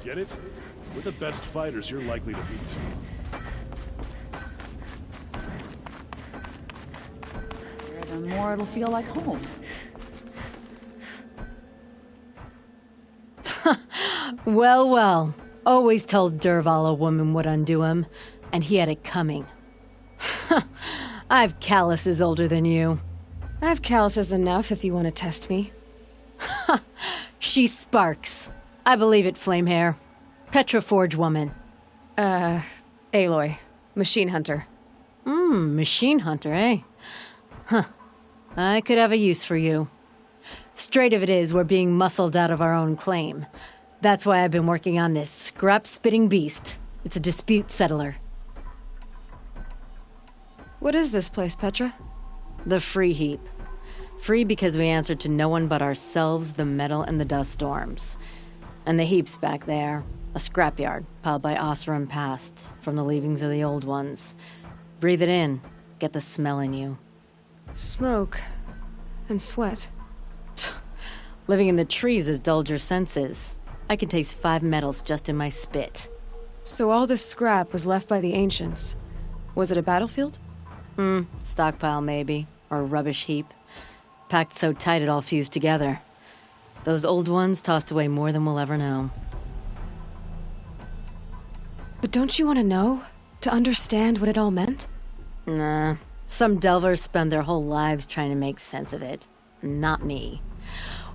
Get it? We're the best fighters you're likely to beat. The more it'll feel like home. Well, well. Always told Derval a woman would undo him, and he had it coming. I've calluses older than you. I have calluses enough if you want to test me. She sparks. I believe it, Flamehair. Petra Forge woman. Aloy. Machine hunter. Machine hunter, eh? Huh. I could have a use for you. Straight of it is, we're being muscled out of our own claim. That's why I've been working on this scrap-spitting beast. It's a dispute settler. What is this place, Petra? The Free Heap. Free because we answer to no one but ourselves, the metal, and the dust storms. And the heap's back there. A scrapyard, piled by Oseram past, from the leavings of the old ones. Breathe it in. Get the smell in you. Smoke. And sweat. Living in the trees has dulled your senses. I can taste 5 metals just in my spit. So all this scrap was left by the ancients. Was it a battlefield? Stockpile maybe, or a rubbish heap. Packed so tight it all fused together. Those old ones tossed away more than we'll ever know. But don't you want to know? To understand what it all meant? Nah. Some delvers spend their whole lives trying to make sense of it. Not me.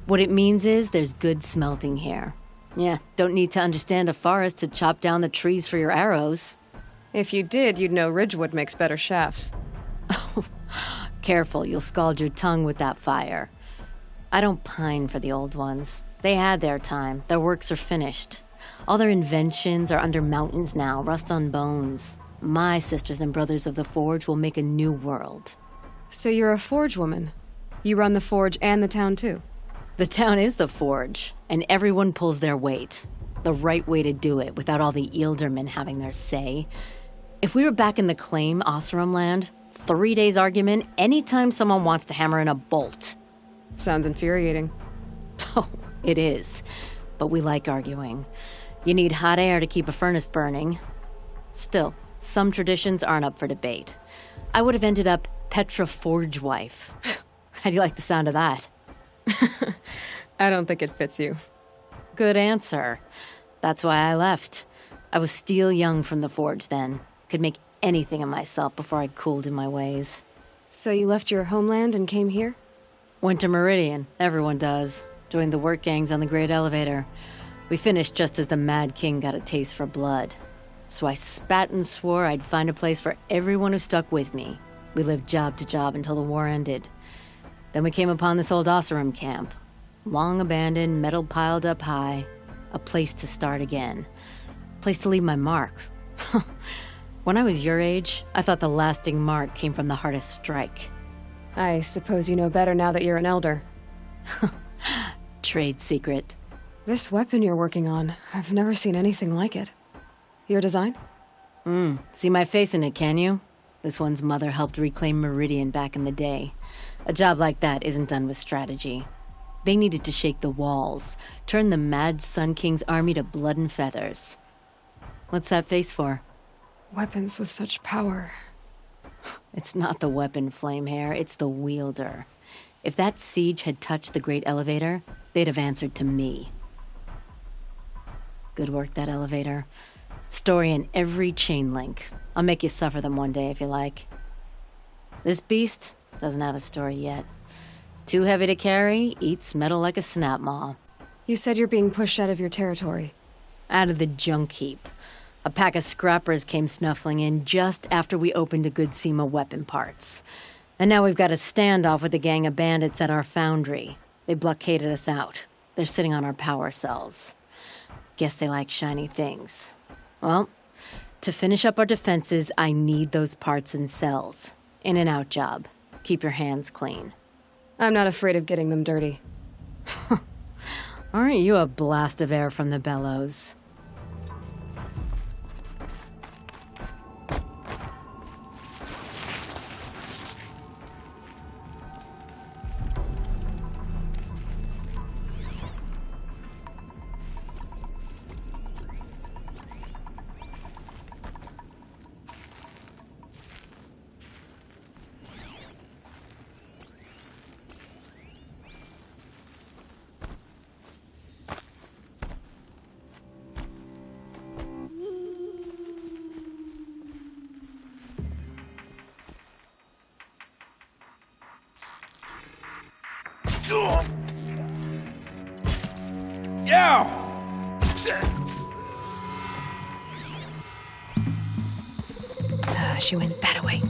What it means is there's good smelting here. Yeah, don't need to understand a forest to chop down the trees for your arrows. If you did, you'd know Ridgewood makes better shafts. Careful, you'll scald your tongue with that fire. I don't pine for the old ones. They had their time. Their works are finished. All their inventions are under mountains now, rust on bones. My sisters and brothers of the Forge will make a new world. So you're a Forge woman. You run the Forge and the town too. The town is the Forge, and everyone pulls their weight. The right way to do it, without all the Eildermen having their say. If we were back in the claim, Oseram land, 3 days argument anytime someone wants to hammer in a bolt. Sounds infuriating. Oh, it is. But we like arguing. You need hot air to keep a furnace burning. Still, some traditions aren't up for debate. I would have ended up Petra Forge wife. How do you like the sound of that? I don't think it fits you. Good answer. That's why I left. I was still young from the Forge then. Could make anything of myself before I'd cooled in my ways. So you left your homeland and came here? Went to Meridian. Everyone does. Joined the work gangs on the Great Elevator. We finished just as the Mad King got a taste for blood. So I spat and swore I'd find a place for everyone who stuck with me. We lived job to job until the war ended. Then we came upon this old Oseram camp. Long abandoned, metal piled up high. A place to start again. A place to leave my mark. When I was your age, I thought the lasting mark came from the hardest strike. I suppose you know better now that you're an elder. Trade secret. This weapon you're working on, I've never seen anything like it. Your design? See my face in it, can you? This one's mother helped reclaim Meridian back in the day. A job like that isn't done with strategy. They needed to shake the walls, turn the mad Sun King's army to blood and feathers. What's that face for? Weapons with such power. It's not the weapon, Flamehair, it's the wielder. If that siege had touched the Great Elevator, they'd have answered to me. Good work, that elevator. Story in every chain link. I'll make you suffer them one day if you like. This beast doesn't have a story yet. Too heavy to carry, eats metal like a snap maw. You said you're being pushed out of your territory. Out of the junk heap. A pack of scrappers came snuffling in just after we opened a good seam of weapon parts. And now we've got a standoff with a gang of bandits at our foundry. They blockaded us out. They're sitting on our power cells. Guess they like shiny things. Well, to finish up our defenses, I need those parts and cells. In and out job. Keep your hands clean. I'm not afraid of getting them dirty. Aren't you a blast of air from the bellows? She went that away.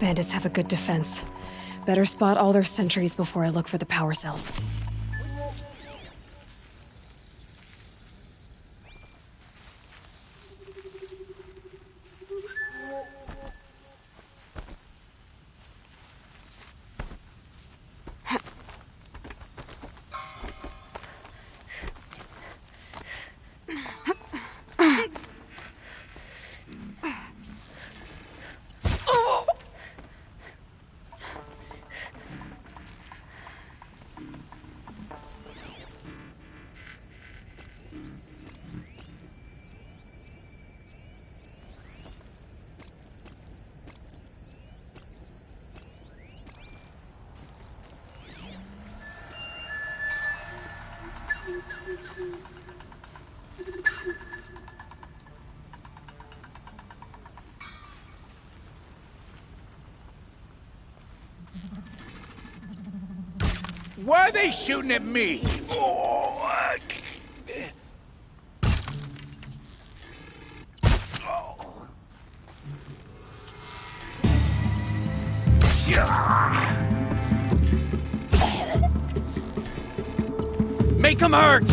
Bandits have a good defense. Better spot all their sentries before I look for the power cells. Why are they shooting at me? Make them hurt!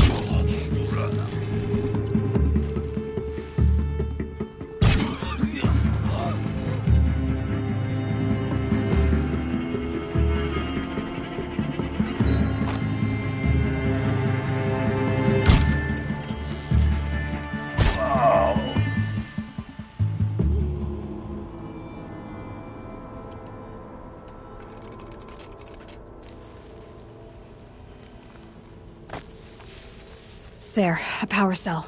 There, a power cell.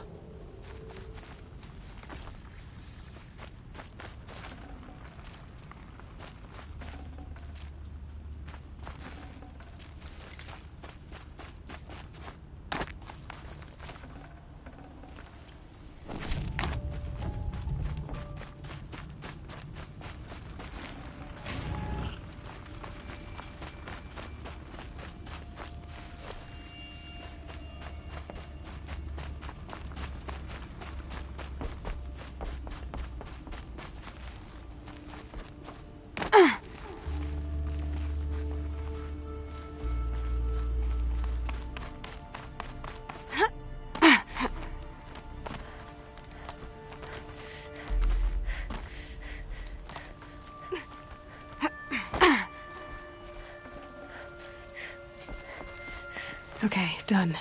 Okay, done.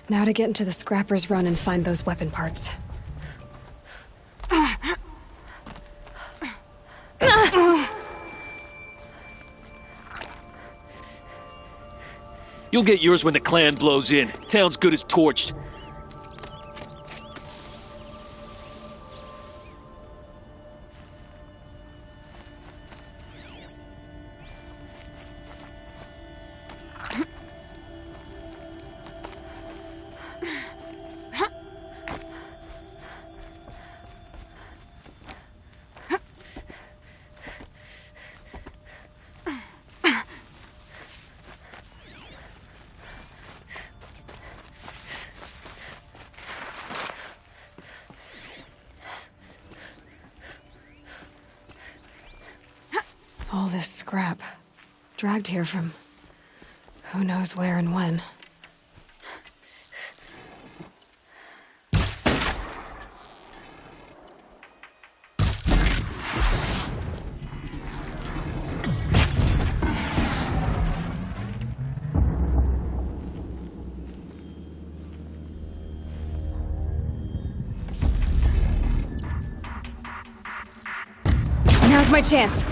Now to get into the scrapper's run and find those weapon parts. You'll get yours when the clan blows in. Town's good as torched. All this scrap. Dragged here from who knows where and when. Now's my chance.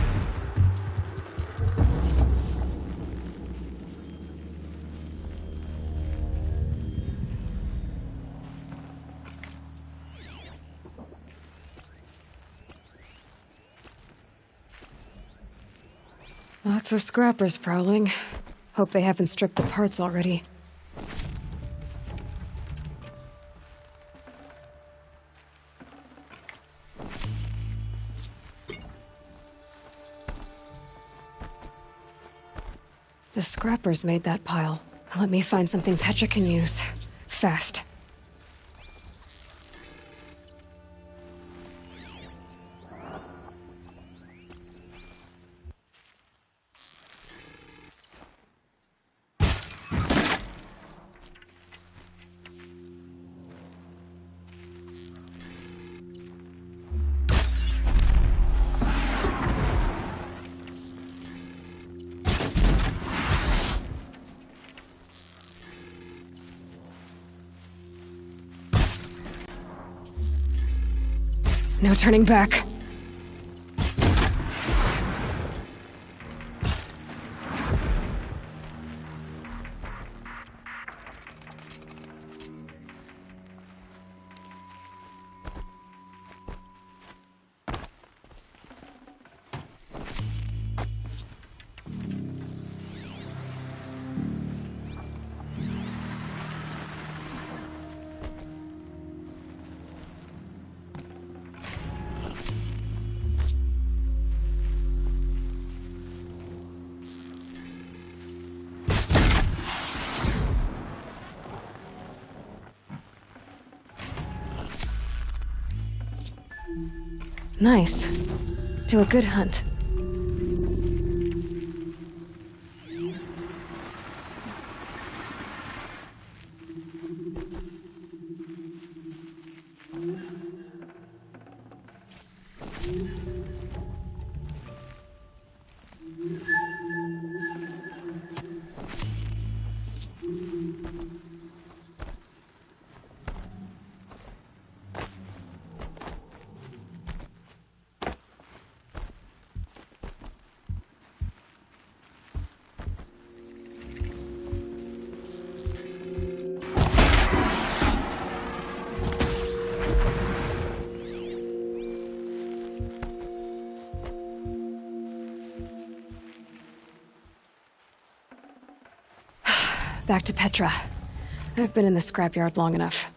Lots of scrappers prowling. Hope they haven't stripped the parts already. The scrappers made that pile. Let me find something Petra can use. Fast. No turning back. Nice. Do a good hunt. Back to Petra. I've been in the scrapyard long enough.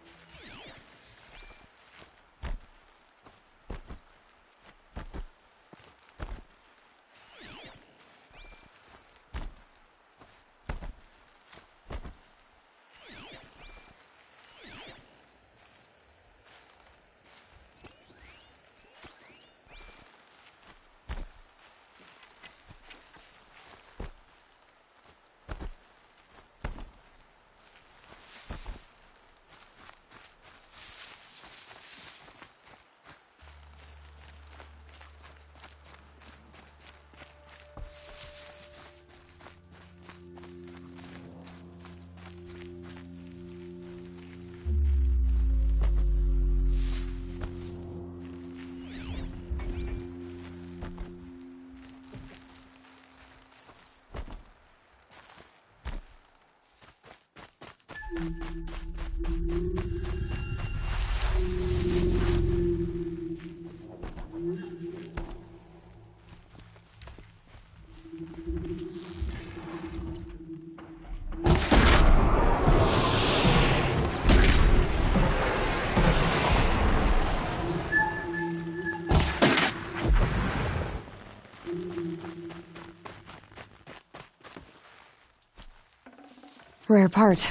Rare part.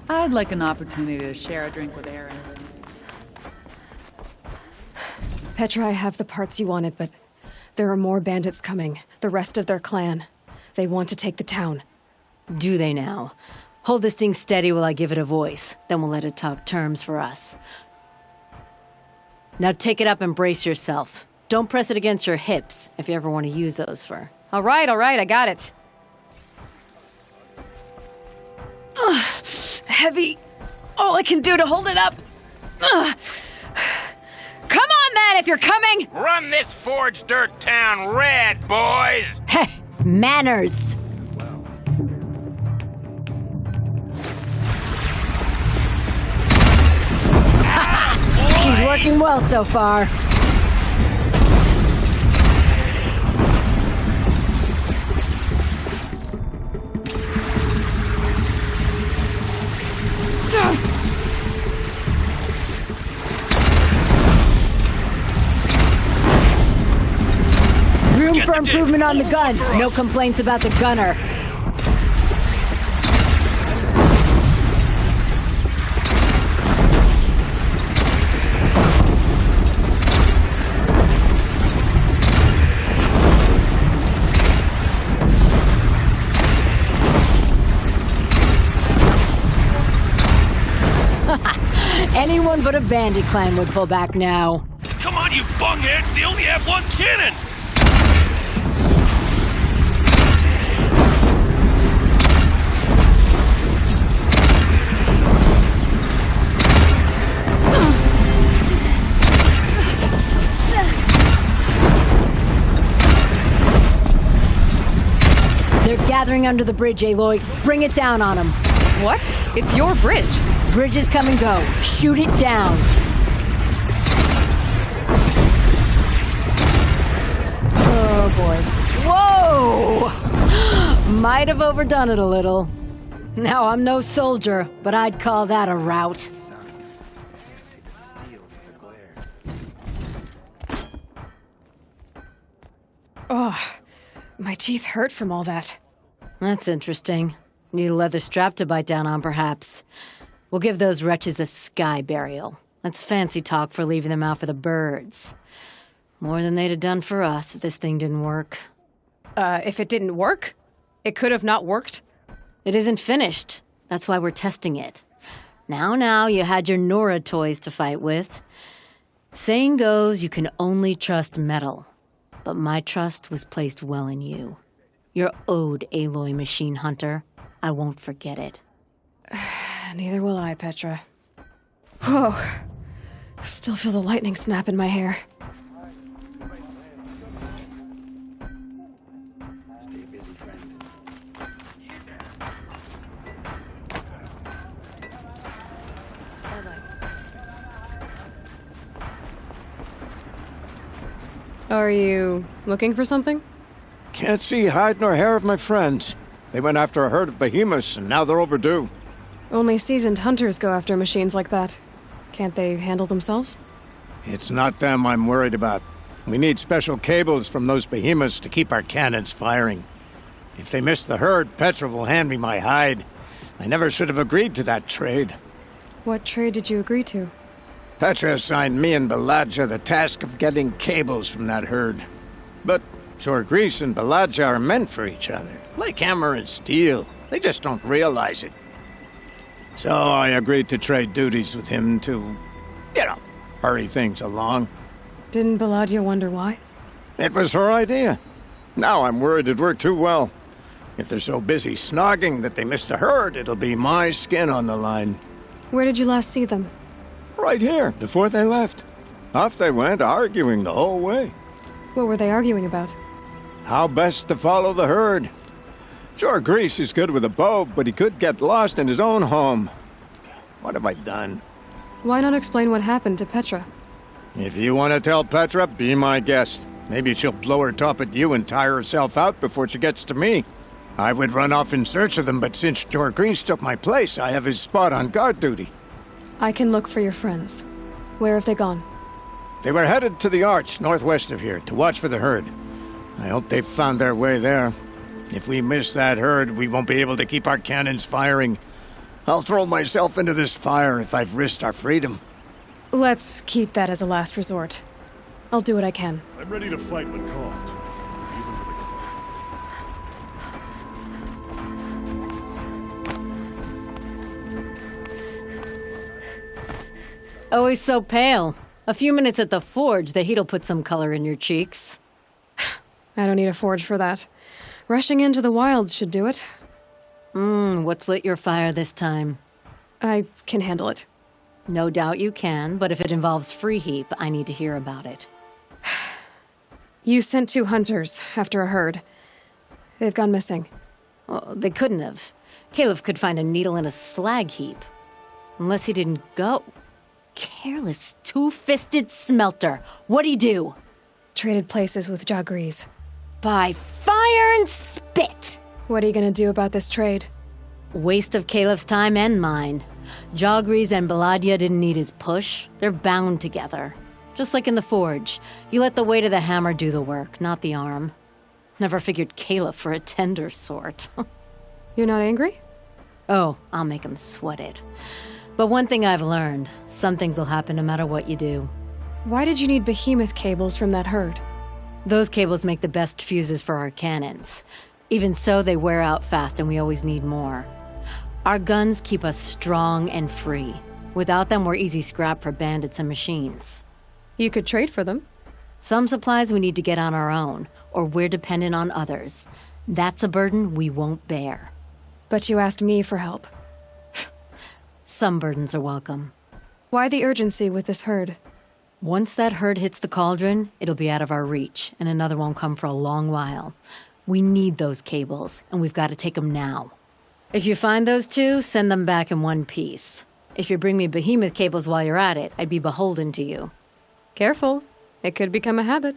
I'd like an opportunity to share a drink with Aaron. Petra, I have the parts you wanted, but there are more bandits coming. The rest of their clan. They want to take the town. Do they now? Hold this thing steady while I give it a voice. Then we'll let it talk terms for us. Now take it up and brace yourself. Don't press it against your hips if you ever want to use those for... All right, I got it. Ugh, heavy. All I can do to hold it up. Ugh. Come on, man, if you're coming! Run this forged dirt town red, boys! Heh! Manners! She's working well so far. Room for improvement on the gun. No complaints about the gunner. Anyone but a bandit clan would pull back now. Come on, you bungheads! They only have one cannon! They're gathering under the bridge, Aloy. Bring it down on them. What? It's your bridge. Bridges come and go. Shoot it down. Oh, boy. Whoa! Might have overdone it a little. Now, I'm no soldier, but I'd call that a rout. Oh, my teeth hurt from all that. That's interesting. Need a leather strap to bite down on, perhaps. We'll give those wretches a sky burial. That's fancy talk for leaving them out for the birds. More than they'd have done for us if this thing didn't work. If it didn't work? It could have not worked? It isn't finished. That's why we're testing it. Now, you had your Nora toys to fight with. Saying goes, you can only trust metal. But my trust was placed well in you. You're owed, Aloy Machine Hunter. I won't forget it. Neither will I, Petra. Whoa. Still feel the lightning snap in my hair. Are you looking for something? Can't see hide nor hair of my friends. They went after a herd of behemoths, and now they're overdue. Only seasoned hunters go after machines like that. Can't they handle themselves? It's not them I'm worried about. We need special cables from those behemoths to keep our cannons firing. If they miss the herd, Petra will hand me my hide. I never should have agreed to that trade. What trade did you agree to? Petra assigned me and Baladja the task of getting cables from that herd. But Sorgrees and Baladja are meant for each other, like hammer and steel. They just don't realize it. So I agreed to trade duties with him to, hurry things along. Didn't Baladia wonder why? It was her idea. Now I'm worried it worked too well. If they're so busy snogging that they missed the herd, it'll be my skin on the line. Where did you last see them? Right here, before they left. Off they went, arguing the whole way. What were they arguing about? How best to follow the herd. Sure, Grease is good with a bow, but he could get lost in his own home. What have I done? Why not explain what happened to Petra? If you want to tell Petra, be my guest. Maybe she'll blow her top at you and tire herself out before she gets to me. I would run off in search of them, but since George Grease took my place, I have his spot on guard duty. I can look for your friends. Where have they gone? They were headed to the arch northwest of here to watch for the herd. I hope they've found their way there. If we miss that herd, we won't be able to keep our cannons firing. I'll throw myself into this fire if I've risked our freedom. Let's keep that as a last resort. I'll do what I can. I'm ready to fight when called. Even for the... Always so pale. A few minutes at the forge, the heat'll put some color in your cheeks. I don't need a forge for that. Rushing into the wilds should do it. What's lit your fire this time? I can handle it. No doubt you can, but if it involves Free Heap, I need to hear about it. You sent 2 hunters after a herd. They've gone missing. Well, they couldn't have. Caleb could find a needle in a slag heap. Unless he didn't go. Careless, two-fisted smelter. What'd he do? Traded places with Jagrees. By fire and spit! What are you gonna do about this trade? Waste of Caleb's time and mine. Jagrees and Baladia didn't need his push. They're bound together. Just like in the forge. You let the weight of the hammer do the work, not the arm. Never figured Caleb for a tender sort. You're not angry? Oh, I'll make him sweat it. But one thing I've learned, some things will happen no matter what you do. Why did you need behemoth cables from that herd? Those cables make the best fuses for our cannons. Even so, they wear out fast and we always need more. Our guns keep us strong and free. Without them, we're easy scrap for bandits and machines. You could trade for them. Some supplies we need to get on our own, or we're dependent on others. That's a burden we won't bear. But you asked me for help. Some burdens are welcome. Why the urgency with this herd? Once that herd hits the cauldron, it'll be out of our reach, and another won't come for a long while. We need those cables, and we've got to take them now. If you find those 2, send them back in one piece. If you bring me behemoth cables while you're at it, I'd be beholden to you. Careful. It could become a habit.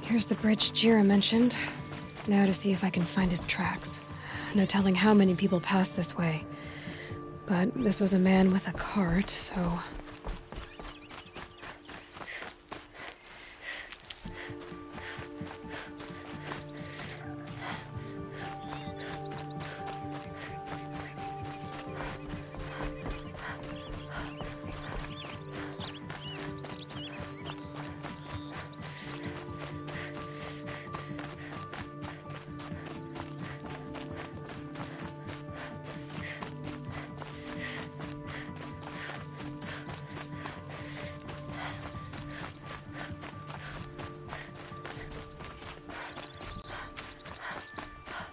Here's the bridge Jira mentioned. Now to see if I can find his tracks. No telling how many people pass this way. But this was a man with a cart, so...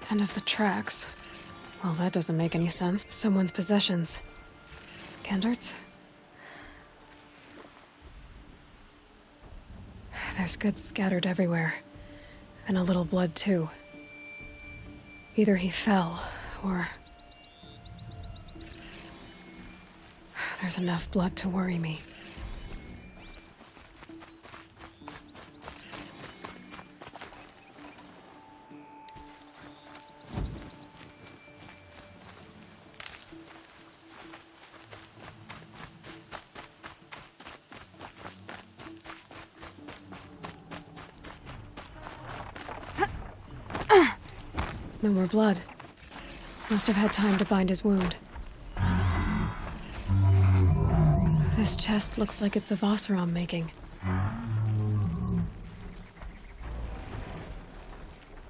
And of the tracks. Well, that doesn't make any sense. Someone's possessions. Kendart's? There's goods scattered everywhere. And a little blood, too. Either he fell, or... There's enough blood to worry me. No more blood. Must have had time to bind his wound. This chest looks like it's of Oseram making.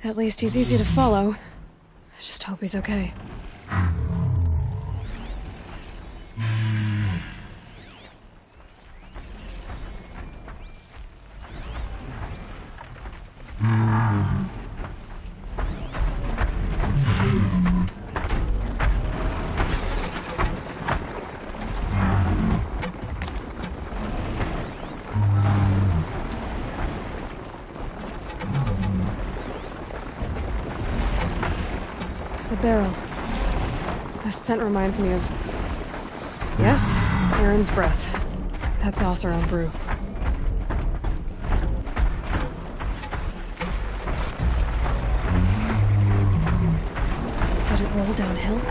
At least he's easy to follow. I just hope he's okay. The barrel. The scent reminds me of... Yes, Aaron's breath. That's Oseram brew. Did it roll downhill?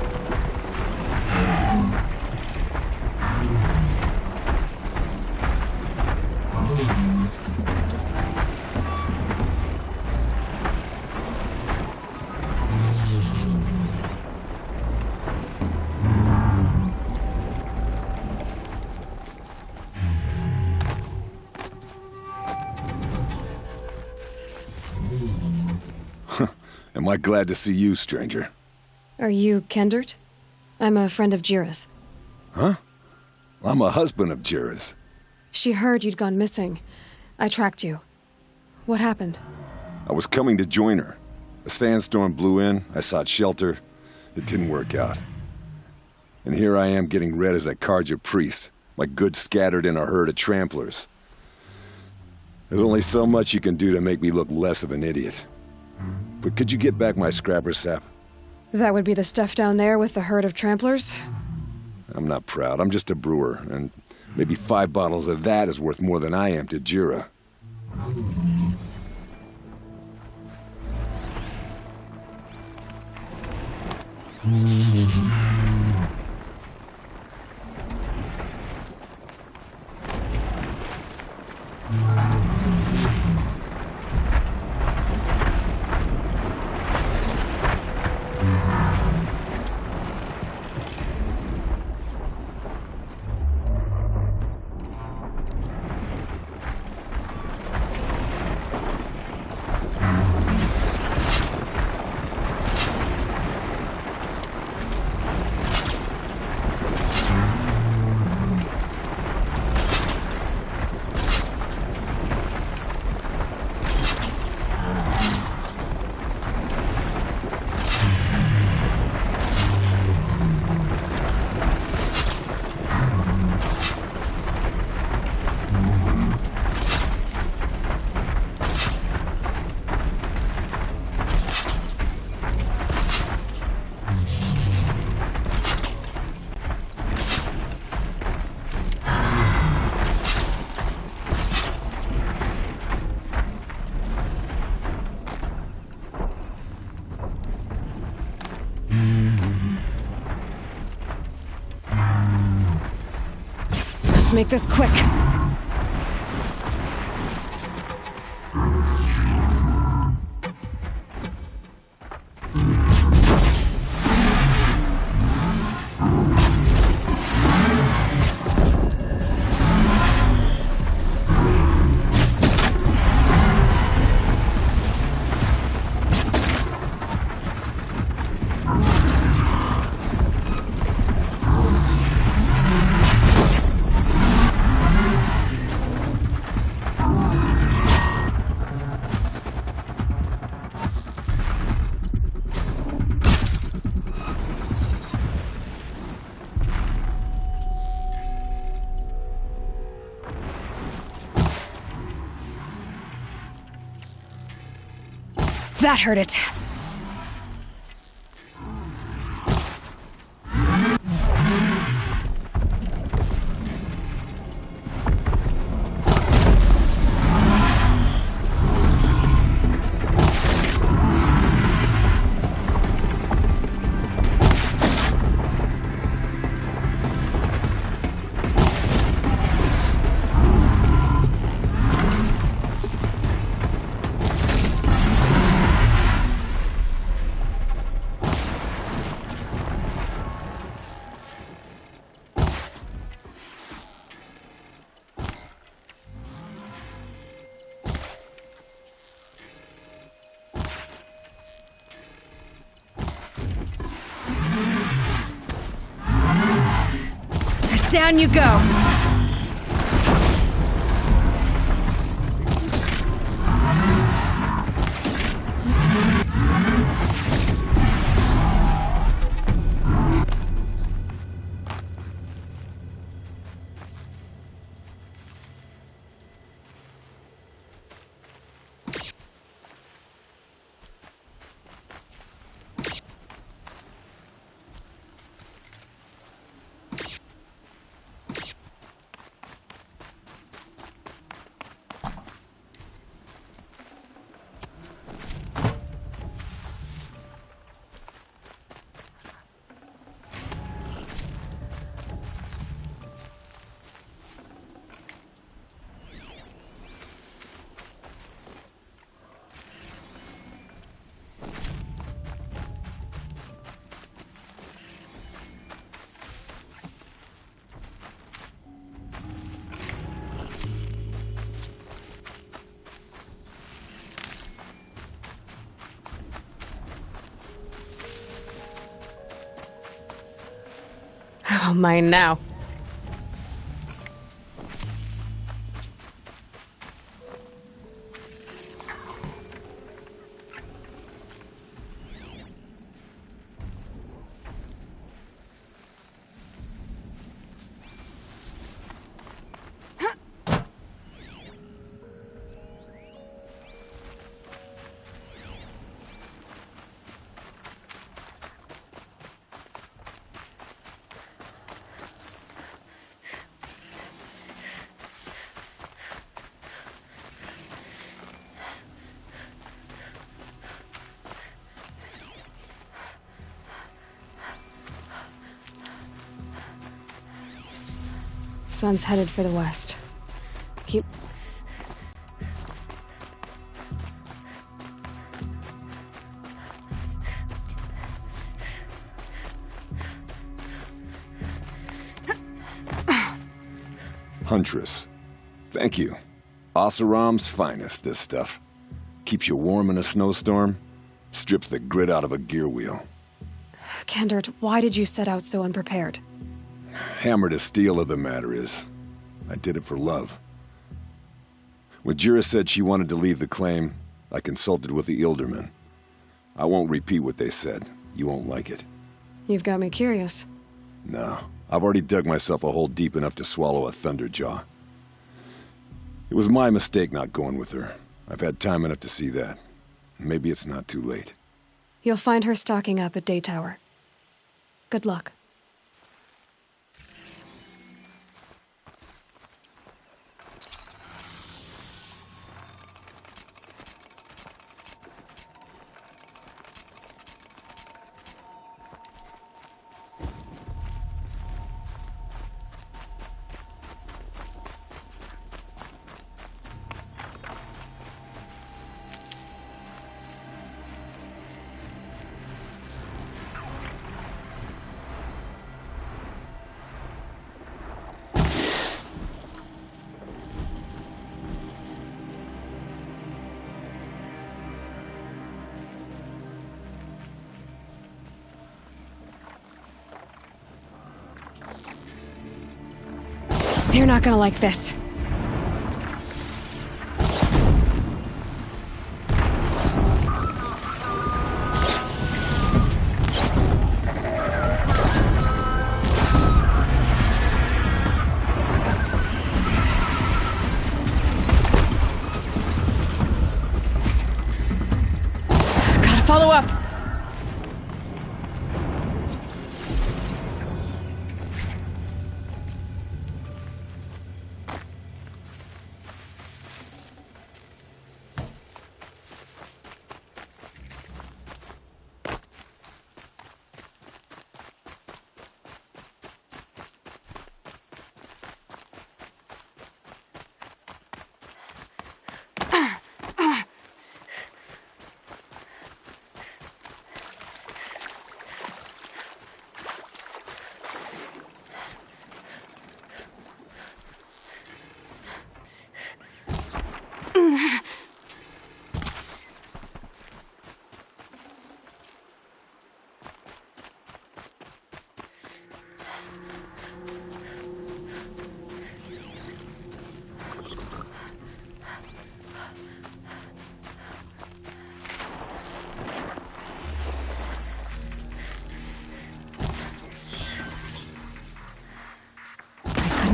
Am I glad to see you, stranger? Are you Kendart? I'm a friend of Jira's. Huh? I'm a husband of Jira's. She heard you'd gone missing. I tracked you. What happened? I was coming to join her. A sandstorm blew in, I sought shelter. It didn't work out. And here I am getting read as a Karja priest, my goods scattered in a herd of tramplers. There's only so much you can do to make me look less of an idiot. But could you get back my scrapper sap? That would be the stuff down there with the herd of tramplers? I'm not proud, I'm just a brewer, and maybe 5 bottles of that is worth more than I am to Jira. Let's make this quick. That hurt it. Down you go. Oh, mine now. Sun's headed for the west. Keep... Huntress. Thank you. Oseram's finest, this stuff. Keeps you warm in a snowstorm, strips the grit out of a gear wheel. Kendert, why did you set out so unprepared? Hammer to steel of the matter is, I did it for love. When Jira said she wanted to leave the claim, I consulted with the Ilderman. I won't repeat what they said. You won't like it. You've got me curious. No, I've already dug myself a hole deep enough to swallow a thunderjaw. It was my mistake not going with her. I've had time enough to see that. Maybe it's not too late. You'll find her stocking up at Day Tower. Good luck. You're not gonna like this.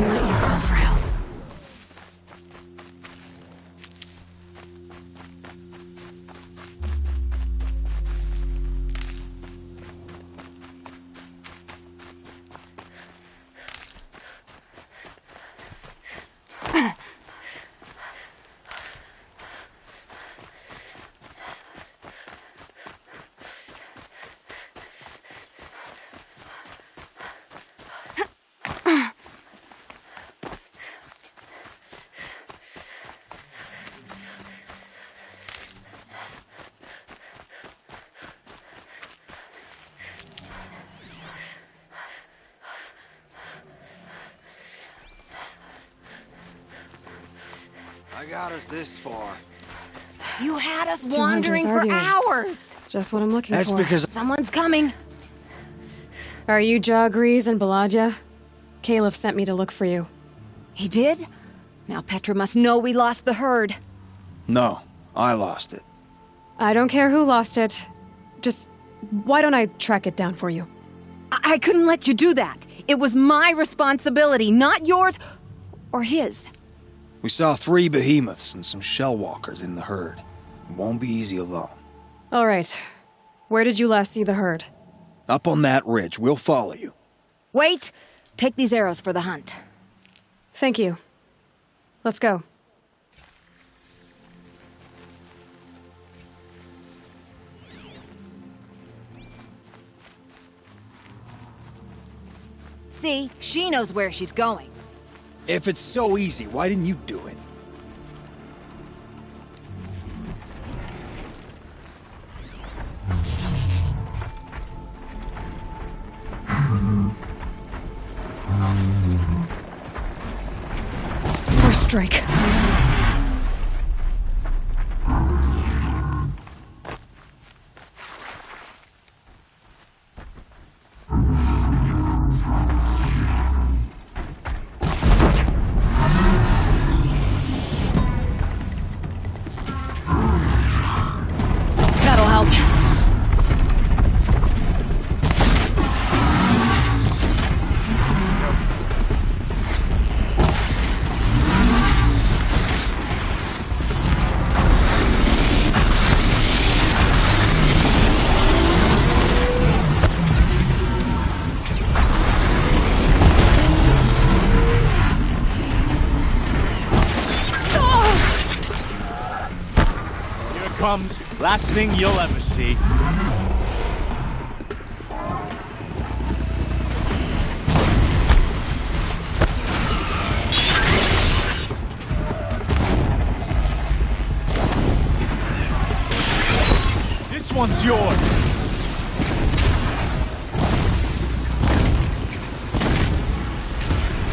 can let you call for help. I got us this far. You had us Two wandering hunters for arguing. hours. Just what I'm looking That's for. because Someone's coming. Are you Jagrees and Balaja? Caliph sent me to look for you. He did? Now Petra must know we lost the herd. No, I lost it. I don't care who lost it. Just, why don't I track it down for you? I couldn't let you do that. It was my responsibility, not yours or his. We saw 3 behemoths and some shell walkers in the herd. It won't be easy alone. All right. Where did you last see the herd? Up on that ridge. We'll follow you. Wait! Take these arrows for the hunt. Thank you. Let's go. See, she knows where she's going. If it's so easy, why didn't you do it? First strike. That'll help. Here it comes. Last thing you'll ever see. This one's yours.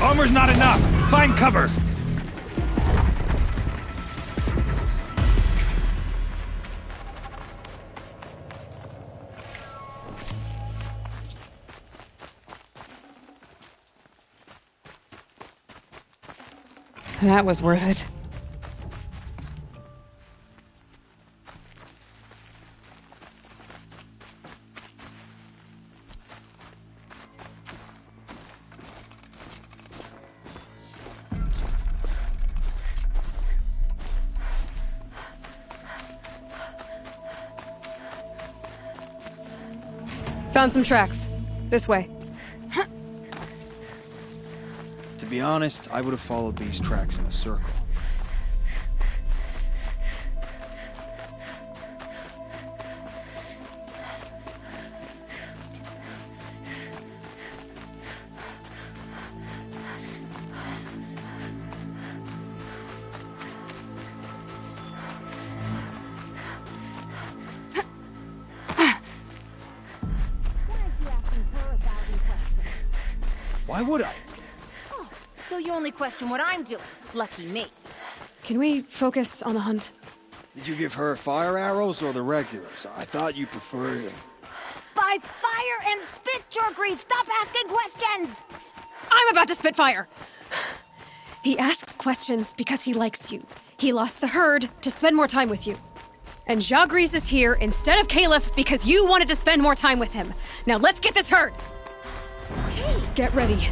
Armor's not enough. Find cover. That was worth it. Found some tracks. This way. To be honest, I would have followed these tracks in a circle. Why would I? Oh, so you only question what I'm doing. Lucky me. Can we focus on the hunt? Did you give her fire arrows or the regulars? I thought you preferred them. By fire and spit, Jagrees! Stop asking questions! I'm about to spit fire! He asks questions because he likes you. He lost the herd to spend more time with you. And Jagrees is here instead of Caliph because you wanted to spend more time with him. Now let's get this herd! Okay. Get ready.